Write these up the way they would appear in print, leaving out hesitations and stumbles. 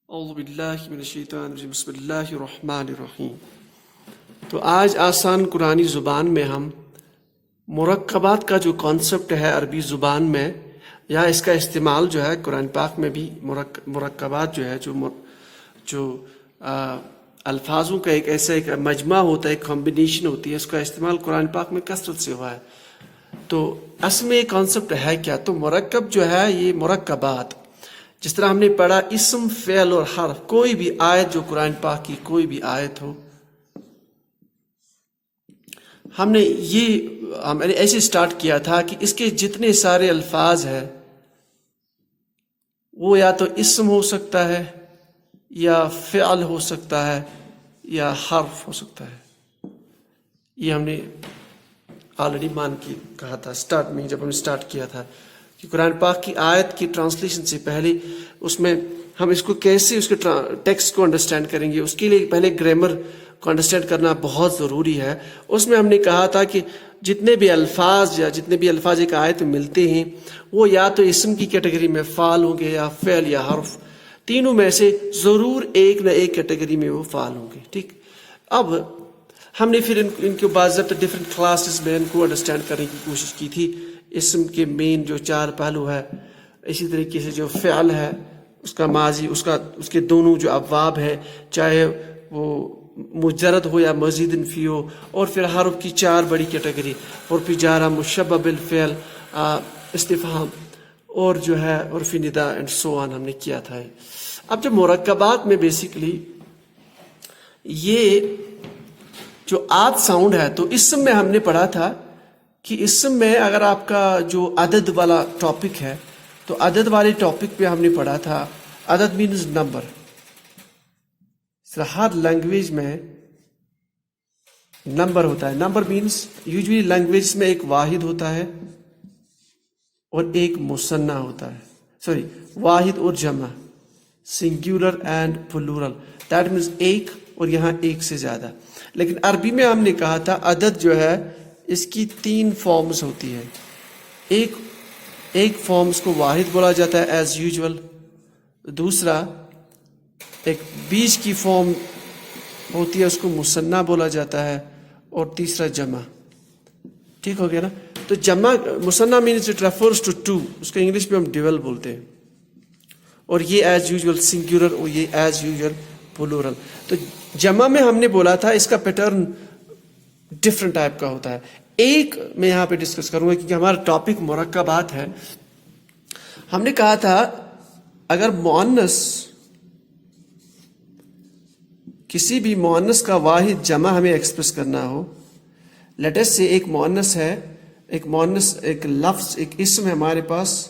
اعوذ باللہ من الشیطان الرجیم بسم اللہ الرحمن الرحیم۔ تو آج آسان قرآنی زبان میں ہم مرکبات کا جو کانسیپٹ ہے عربی زبان میں یا اس کا استعمال جو ہے قرآن پاک میں بھی مرکبات جو ہے جو الفاظوں کا ایک مجمع ہوتا ہے، ایک کمبینیشن ہوتی ہے، اس کا استعمال قرآن پاک میں کثرت سے ہوا ہے۔ تو اصل میں یہ کانسیپٹ ہے کیا؟ تو مرکب جو ہے یہ مرکبات، جس طرح ہم نے پڑھا اسم، فعل اور حرف، کوئی بھی آیت جو قرآن پاک کی کوئی بھی آیت ہو، ہم نے ایسے سٹارٹ کیا تھا کہ اس کے جتنے سارے الفاظ ہیں وہ یا تو اسم ہو سکتا ہے یا فعل ہو سکتا ہے یا حرف ہو سکتا ہے۔ یہ ہم نے آلریڈی مان کے کہا تھا سٹارٹ میں، جب ہم نے سٹارٹ کیا تھا کہ قرآن پاک کی آیت کی ٹرانسلیشن سے پہلے اس میں ہم اس کو کیسے اس کے ٹیکسٹ کو انڈرسٹینڈ کریں گے، اس کے لیے پہلے گرامر کو انڈرسٹینڈ کرنا بہت ضروری ہے۔ اس میں ہم نے کہا تھا کہ جتنے بھی الفاظ ایک آیت میں ملتے ہیں وہ یا تو اسم کی کیٹیگری میں فعل ہوں گے یا فعل یا حرف، تینوں میں سے ضرور ایک نہ ایک کیٹیگری میں وہ فعل ہوں گے، ٹھیک۔ اب ہم نے پھر ان کو باضابطہ ڈفرینٹ کلاسز میں ان کو انڈرسٹینڈ کرنے کی کوشش کی تھی۔ اسم کے مین جو چار پہلو ہے، اسی طریقے سے جو فعل ہے اس کا ماضی، اس کے دونوں جو ابواب ہے، چاہے وہ مجرد ہو یا مزید فی ہو، اور پھر حرف کی چار بڑی کیٹیگری، اور پھر جارہ، مشبہ بالفعل، استفہام، اور جو ہے عرفی ندا اینڈ سو آن ہم نے کیا تھا۔ اب جو مرکبات میں بیسیکلی یہ جو آد ساؤنڈ ہے، تو اسم میں ہم نے پڑھا تھا کہ اسم میں اگر آپ کا جو عدد والا ٹاپک ہے تو عدد والے ٹاپک پہ ہم نے پڑھا تھا عدد مینز نمبر۔ ہر لینگویج میں نمبر ہوتا ہے، نمبر مینز یوزلی لینگویج میں ایک واحد ہوتا ہے اور ایک مثنیٰ ہوتا ہے، واحد اور جمع، singular and plural, that means ایک اور یہاں ایک سے زیادہ۔ لیکن عربی میں ہم نے کہا تھا عدد جو ہے اس کی تین فارمز ہوتی ہے۔ ایک فارمز کو واحد بولا جاتا ہے ایز یوزول، دوسرا ایک بیچ کی فارم ہوتی ہے اس کو مثنیٰ بولا جاتا ہے، اور تیسرا جمع، ٹھیک ہو گیا نا۔ تو جمع مثنیٰ means it refers to two, اس کو انگلش میں ہم ڈویل بولتے ہیں، اور یہ ایز یوزول سنگولر اور یہ ایز یوزول پلورل۔ تو جمع میں ہم نے بولا تھا اس کا پیٹرن ڈفرنٹ ٹائپ کا ہوتا ہے۔ ایک میں یہاں پہ ڈسکس کروں گا کیونکہ ہمارا ٹاپک مرکبات ہے۔ ہم نے کہا تھا اگر مؤنث، کسی بھی مؤنث کا واحد جمع ہمیں ایکسپریس کرنا ہو، لیٹ اس سے ایک مؤنث ہے، ایک لفظ، ایک اسم ہے ہمارے پاس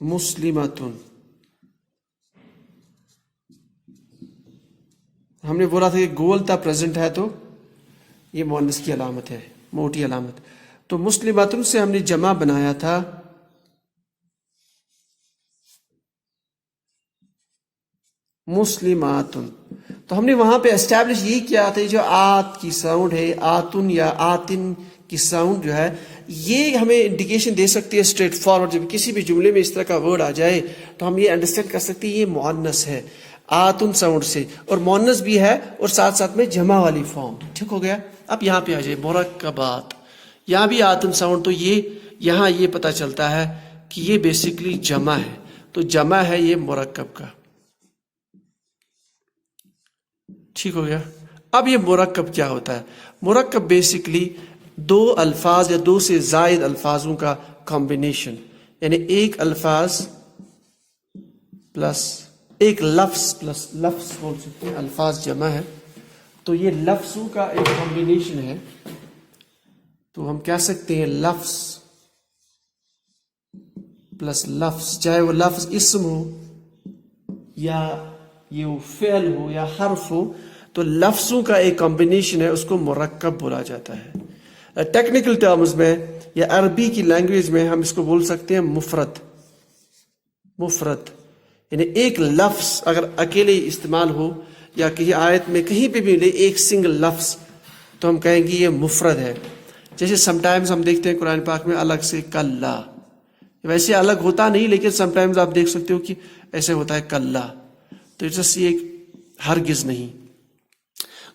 مسلمتن، ہم نے بولا تھا کہ گول تھا پریزنٹ ہے تو یہ مؤنث کی علامت ہے، موٹی علامت۔ تو مسلماتن سے ہم نے جمع بنایا تھا مسلماتن۔ تو ہم نے وہاں پہ اسٹیبلش یہ کیا تھا جو آت کی ساؤنڈ ہے، آتن یا آتن کی ساؤنڈ جو ہے، یہ ہمیں انڈیکیشن دے سکتی ہے اسٹریٹ فارورڈ۔ جب کسی بھی جملے میں اس طرح کا ورڈ آ جائے تو ہم یہ انڈرسٹینڈ کر سکتے ہیں یہ مؤنث ہے آتن ساؤنڈ سے، اور مؤنث بھی ہے اور ساتھ ساتھ میں جمع والی فارم، ٹھیک ہو گیا۔ اب یہاں پہ آ جائے مرکبات، یہاں بھی آتن ساؤنڈ، تو یہاں یہ پتہ چلتا ہے کہ یہ بیسیکلی جمع ہے، تو جمع ہے یہ مرکب کا، ٹھیک ہو گیا۔ اب یہ مرکب کیا ہوتا ہے؟ مرکب بیسیکلی دو الفاظ یا دو سے زائد الفاظوں کا کمبینیشن، یعنی ایک الفاظ پلس ایک لفظ پلس لفظ بول سکتے ہیں، الفاظ جمع ہے تو یہ لفظوں کا ایک کمبینیشن ہے، تو ہم کہہ سکتے ہیں لفظ پلس لفظ، چاہے وہ لفظ اسم ہو یا یہ فعل ہو یا حرف ہو، تو لفظوں کا ایک کمبینیشن ہے، اس کو مرکب بولا جاتا ہے۔ ٹیکنیکل ٹرمز میں یا عربی کی لینگویج میں ہم اس کو بول سکتے ہیں مفرد، یعنی ایک لفظ اگر اکیلے استعمال ہو یا کسی آیت میں کہیں پہ بھی ملے ایک سنگل لفظ، تو ہم کہیں گے یہ مفرد ہے۔ جیسے سم ٹائمز ہم دیکھتے ہیں قرآن پاک میں الگ سے کلا، ویسے الگ ہوتا نہیں، لیکن سم ٹائمز آپ دیکھ سکتے ہو کہ ایسے ہوتا ہے کلا، تو اٹس یہ ہرگز نہیں.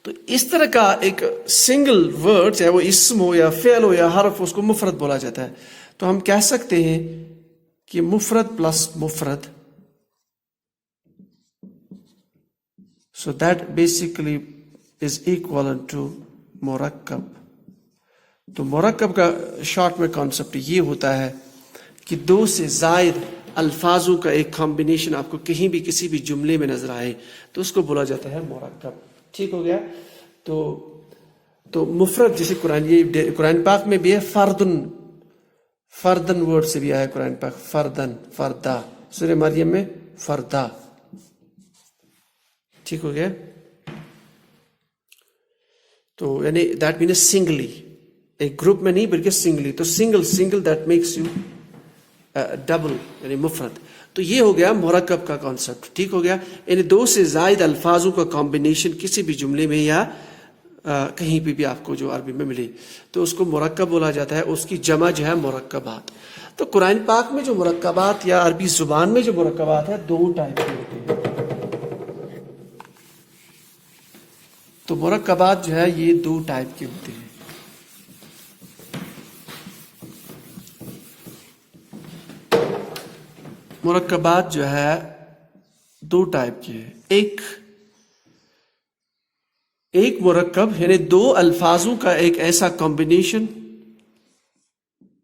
تو اس طرح کا ایک سنگل ورڈ، چاہے وہ اسم ہو یا فعل ہو یا حرف ہو، اس کو مفرد بولا جاتا ہے. تو ہم کہہ سکتے ہیں کہ مفرد پلس مفرد، so that basically is equal to مرکب. تو مرکب کا شارٹ میں کانسیپٹ یہ ہوتا ہے کہ دو سے زائد الفاظوں کا ایک کمبینیشن آپ کو کہیں بھی کسی بھی جملے میں نظر آئے تو اس کو بولا جاتا ہے مرکب. ٹھیک ہو گیا. تو مفرد جیسے قرآن پاک میں بھی ہے، فردن ورڈ سے بھی آیا قرآن پاک، فردن، فردا، سورہ مریم میں فردا. ٹھیک ہو گیا. تو یعنی دیٹ مینس سنگلی، ایک گروپ میں نہیں بلکہ سنگلی. تو single that makes u double, یعنی مفرد. تو یہ ہو گیا مرکب کا کانسیپٹ. ٹھیک ہو گیا. یعنی دو سے زائد الفاظوں کا کمبینیشن کسی بھی جملے میں یا کہیں پہ بھی آپ کو جو عربی میں ملے تو اس کو مرکب بولا جاتا ہے. اس کی جمع جو ہے مرکبات. تو قرآن پاک میں جو مرکبات یا عربی زبان میں جو مرکبات ہے دو ٹائپ کے ہوتے ہیں. تو مرکبات جو ہے یہ دو ٹائپ کے ہوتے ہیں. مرکبات جو ہے دو ٹائپ کے ہیں. ایک مرکب یعنی دو الفاظوں کا ایک ایسا کمبینیشن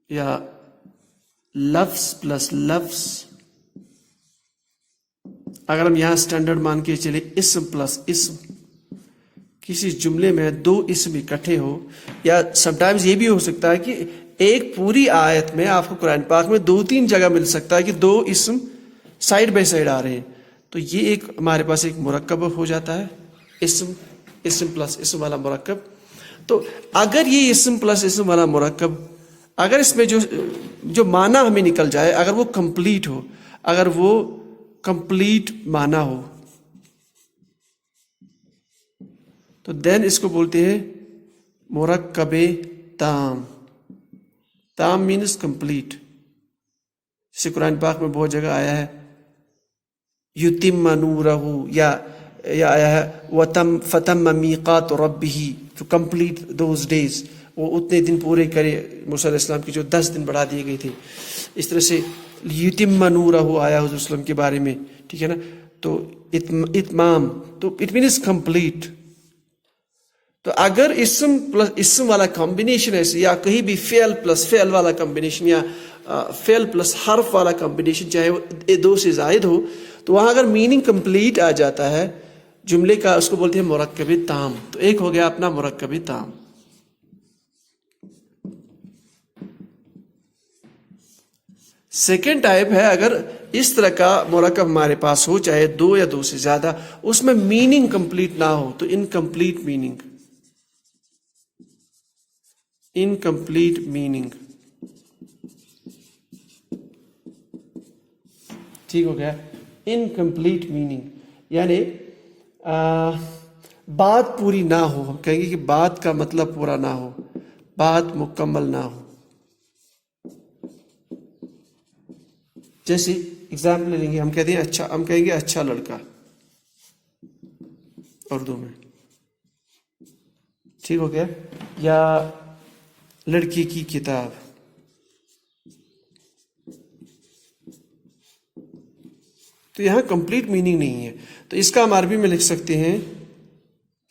یا لفظ پلس لفظ. اگر ہم یہاں سٹینڈرڈ مان کے چلے اسم پلس اسم، کسی جملے میں دو اسم اکٹھے ہو، یا سم ٹائمز یہ بھی ہو سکتا ہے کہ ایک پوری آیت میں آپ کو قرآن پاک میں 2-3 جگہ مل سکتا ہے کہ دو اسم سائڈ بائی سائڈ آ رہے ہیں. تو یہ ایک ہمارے پاس ایک مرکب ہو جاتا ہے، اسم پلس اسم والا مرکب. تو اگر یہ اسم پلس اسم والا مرکب، اگر اس میں جو معنی ہمیں نکل جائے، اگر وہ کمپلیٹ ہو، اگر وہ کمپلیٹ معنی ہو، تو دین اس کو بولتے ہیں مرکب تام. تام مینس کمپلیٹ. جیسے قرآن پاک میں بہت جگہ آیا ہے یتم نورہ، یا آیا ہے وتم فتم میقات ربہ، ٹو کمپلیٹ دوز ڈیز، وہ اتنے دن پورے کرے. موسیٰ علیہ السلام کی جو 10 دن بڑھا دیے گئے تھے. اس طرح سے یتم نورہ آیا حضور وسلم کے بارے میں. ٹھیک ہے نا. تو اتمام، تو اٹ مینس کمپلیٹ. تو اگر اسم پلس اسم والا کمبینیشن ہے، یا کہیں بھی فعل پلس فعل والا کمبینیشن، یا فعل پلس حرف والا کمبینیشن، چاہے وہ دو سے زائد ہو، تو وہاں اگر میننگ کمپلیٹ آ جاتا ہے جملے کا، اس کو بولتے ہیں مرکب تام. تو ایک ہو گیا اپنا مرکب تام. سیکنڈ ٹائپ ہے اگر اس طرح کا مرکب ہمارے پاس ہو، چاہے دو یا دو سے زیادہ، اس میں میننگ کمپلیٹ نہ ہو، تو انکمپلیٹ میننگ. Incomplete meaning. ٹھیک ہو گیا. انکمپلیٹ میننگ یعنی بات پوری نہ ہو. ہم کہیں گے کہ بات کا مطلب پورا نہ ہو، بات مکمل نہ ہو. جیسے ایگزامپل لیں گے، ہم کہتے ہیں اچھا، ہم کہیں گے اچھا لڑکا اردو میں. ٹھیک ہو گیا. یا لڑکی کی کتاب. تو یہاں کمپلیٹ میننگ نہیں ہے. تو اس کا ہم عربی میں لکھ سکتے ہیں،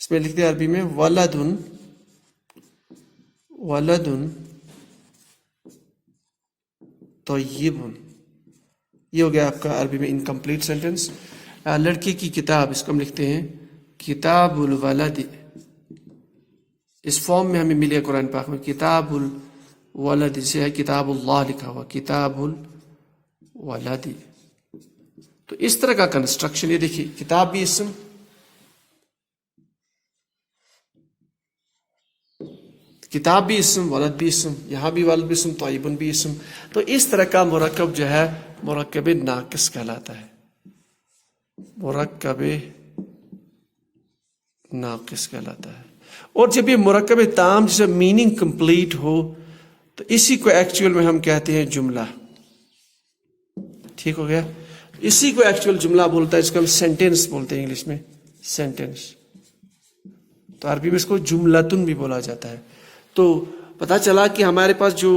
اس میں لکھتے ہیں عربی میں ولدن، ولدن طیب. یہ ہو گیا آپ کا عربی میں انکمپلیٹ سینٹینس. لڑکی کی کتاب، اس کو ہم لکھتے ہیں کتاب الولد. اس فارم میں ہمیں ملے قرآن پاک میں کتاب الولد، سے ہے کتاب اللہ لکھا ہوا، کتاب الولد. تو اس طرح کا کنسٹرکشن. یہ دیکھیے کتاب بھی اسم، کتاب بھی اسم، ولد بھی اسم، یہاں بھی ولد بھی اسم، طیبن بھی اسم. تو اس طرح کا مرکب جو ہے مرکب ناقص کہلاتا ہے. مرکب ناقص کہلاتا ہے. اور جب یہ مرکب تام جسے میننگ کمپلیٹ ہو، تو اسی کو ایکچوئل میں ہم کہتے ہیں جملہ. ٹھیک ہو گیا. اسی کو ایکچوئل جملہ بولتا ہے, اس کو ہم سینٹینس بولتے ہیں انگلش میں, سینٹینس. تو عربی میں اس کو جملتن بھی بولا جاتا ہے. تو پتا چلا کہ ہمارے پاس جو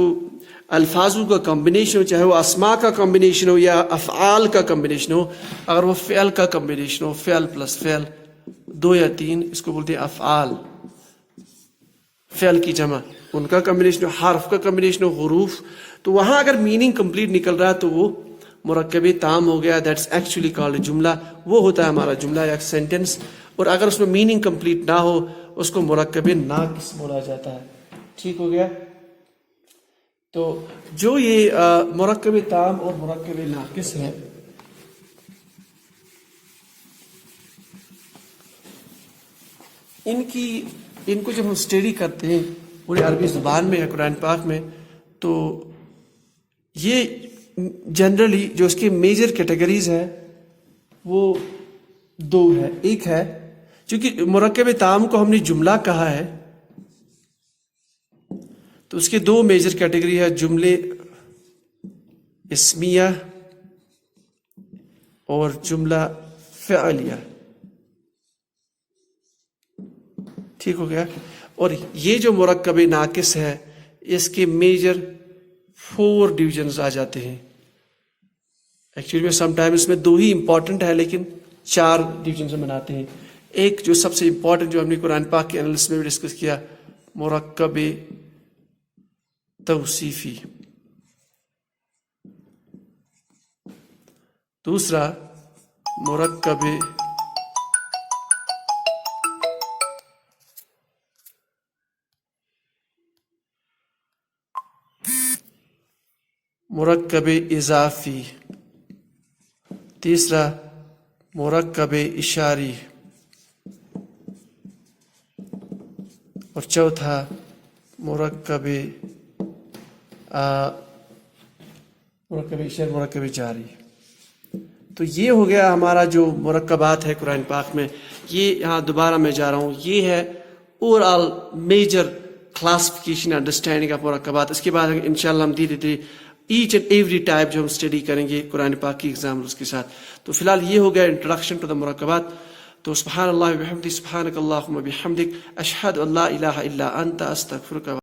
الفاظوں کا کمبینیشن ہو, چاہے وہ اسماء کا کمبینیشن ہو یا افعال کا کمبینیشن ہو, اگر وہ فعل کا کمبینیشن ہو, فعل پلس فعل 2 یا 3, اس کو بولتے ہیں افعال. فعل کی جمع, ان کا کمبینیشن ہو, حرف کا کمبینیشن ہو, حروف, تو وہاں اگر میننگ کمپلیٹ نکل رہا ہے تو وہ مرکب تام ہو گیا. دیٹس ایکچولی کالڈ جملہ. وہ ہوتا ہے ہمارا جملہ یا سینٹینس. اور اگر اس میں میننگ کمپلیٹ نہ ہو اس کو مرکب ناقص بولا جاتا ہے. ٹھیک ہو گیا. تو جو یہ مرکب تام اور مرکب ناقص ہے, ان کو جب ہم اسٹڈی کرتے ہیں پوری عربی زبان میں یا قرآن پاک میں, تو یہ جنرلی جو اس کے میجر کیٹیگریز ہیں وہ 2 ہے. ایک ہے, چونکہ مرکب تام کو ہم نے جملہ کہا ہے تو اس کے 2 میجر کیٹیگری ہے, جملے اسمیہ اور جملہ فعلیہ. ٹھیک ہو گیا. اور یہ جو مرکب ناقص ہے اس کے میجر 4 ڈویژنز آ جاتے ہیں. ایکچولی میں سم ٹائم اس میں 2 ہی امپورٹنٹ ہے لیکن 4 ڈویژنز ہم بناتے ہیں. ایک جو سب سے امپورٹنٹ جو ہم نے قرآن پاک کے انالیسس میں بھی ڈسکس کیا, مرکب توصیفی. دوسرا مرکب اضافی. تیسرا مرکب اشاری. اور چوتھا مرکب اشاری, مرکب جاری. تو یہ ہو گیا ہمارا جو مرکبات ہے قرآن پاک میں. یہ یہاں دوبارہ میں جا رہا ہوں, یہ ہے overall major classification understanding of مرکبات. اس کے بعد انشاءاللہ ہم دھیرے دھیرے ایچ اینڈ ایوری ٹائپ جو ہم اسٹڈی کریں گے قرآن پاک کی ایگزامپلس کے ساتھ. تو فی الحال یہ ہو گیا انٹروڈکشن ٹو دا مرکبات. تو سبحان اللہ وبحمدہ, سبحانک اللہم وبحمدک, اشہد ان لا الہ الا انت, استغفرک.